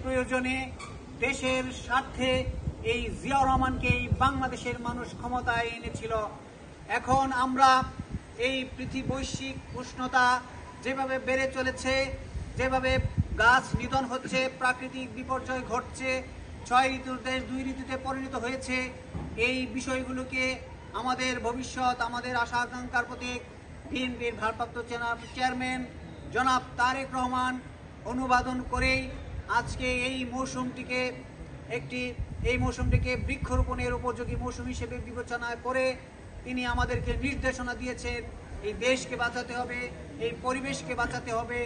প্রয়োজনে দেশের স্বার্থে এই জিয়াউর রহমানকে এই বাংলাদেশের মানুষ ক্ষমতায় এনেছিল। এখন আমরা এই বৈশ্বিক উষ্ণতা যেভাবে বেড়ে চলেছে, যেভাবে গাছ নিধন হচ্ছে, প্রাকৃতিক বিপর্যয় ঘটছে, 6 ঋতুর দেশ 2 ঋতুতে পরিণত হয়েছে, এই বিষয়গুলোকে আমাদের ভবিষ্যৎ, আমাদের আশা আকাঙ্ক্ষার প্রতীক বিএনপির ভারপ্রাপ্ত চেয়ারম্যান জনাব তারেক রহমান অনুবাদন করেই আজকে এই মৌসুমটিকে বৃক্ষরোপণের উপযোগী মৌসুম হিসেবে বিবেচনা করে তিনি আমাদেরকে নির্দেশনা দিয়েছেন। এই দেশকে বাঁচাতে হবে, এই পরিবেশকে বাঁচাতে হবে,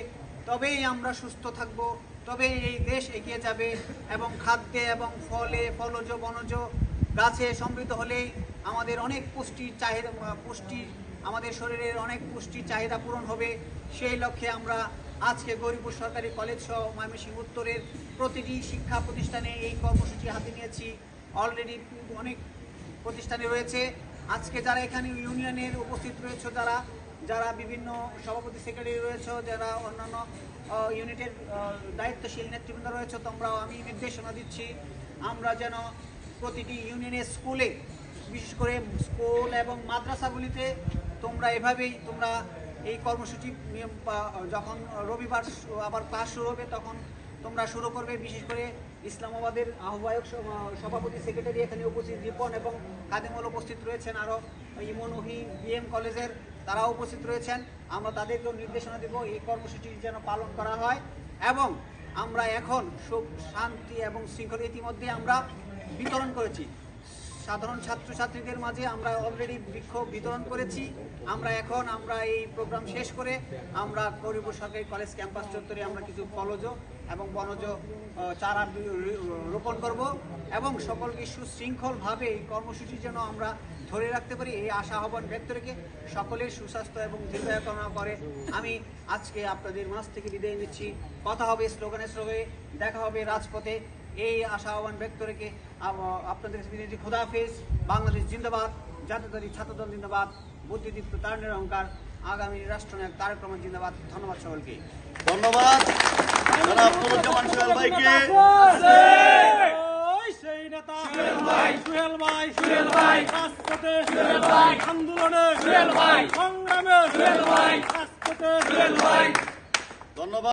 তবেই আমরা সুস্থ থাকব, তবেই এই দেশ এগিয়ে যাবে এবং খাদ্যে এবং ফলে ফলজ বনজ গাছে সমৃদ্ধ হলেই আমাদের অনেক আমাদের শরীরের অনেক পুষ্টির চাহিদা পূরণ হবে। সেই লক্ষ্যে আমরা আজকে গৌরীপুর সরকারি কলেজ সহ ময়মনসিংহ উত্তরের প্রতিটি শিক্ষা প্রতিষ্ঠানে এই কর্মসূচি হাতে নিয়েছি। অলরেডি অনেক প্রতিষ্ঠানে রয়েছে। আজকে যারা এখানে ইউনিয়নের উপস্থিত রয়েছে, যারা বিভিন্ন সভাপতি সেক্রেটারি রয়েছে, যারা অন্যান্য ইউনিটের দায়িত্বশীল নেতৃবৃন্দ রয়েছে, আমি নির্দেশনা দিচ্ছি আমরা যেন প্রতিটি ইউনিয়নের স্কুলে, বিশেষ করে স্কুল এবং মাদ্রাসাগুলিতে তোমরা এই কর্মসূচি যখন রবিবার আবার ক্লাস শুরু হবে তখন তোমরা শুরু করবে। বিশেষ করে ইসলামাবাদের আহ্বায়ক সভাপতি সেক্রেটারি এখানে উপস্থিত, রিপন এবং খাদেমুল উপস্থিত রয়েছেন, আরও ইমনহি বিএম কলেজের তারাও উপস্থিত রয়েছেন। আমরা তাদেরকেও নির্দেশনা দেব এই কর্মসূচি যেন পালন করা হয়। এবং আমরা এখন সুখ শান্তি এবং শৃঙ্খলা ইতিমধ্যে আমরা বিতরণ করেছি সাধারণ ছাত্রছাত্রীদের মাঝে, আমরা অলরেডি বিক্ষোভ বিতরণ করেছি। আমরা এই প্রোগ্রাম শেষ করে আমরা গৌরীপুর সরকারি কলেজ ক্যাম্পাস চত্বরে আমরা কিছু ফলজ এবং বনজ চারা রোপণ করব এবং সকলকে সুশৃঙ্খলভাবে এই কর্মসূচি যেন আমরা ধরে রাখতে পারি, এই আশা আহ্বান ব্যক্ত রেখে সকলের সুস্বাস্থ্য এবং দীর্ঘায়ু কামনা করে আমি আজকে আপনাদের মাঝ থেকে বিদায় নিচ্ছি। কথা হবে স্লোগানে, দেখা হবে রাজপথে। এই আশা আহ্বান ব্যক্ত রেখে আপনাদের কাছে খোদা হাফেজ। বাংলাদেশ জিন্দাবাদ, জাতীয়তাবাদী ছাত্রদল জিন্দাবাদ, বুদ্ধিদীপ্ত তারুণ্যের অহংকার, আগামী রাষ্ট্রনায়ক তারেক রহমান জিন্দাবাদ। ধন্যবাদ সকলকে। ধন্যবাদ জনাব নুরুজ্জামান সোহেল ভাইকে। আন্দোলনে ধন্যবাদ।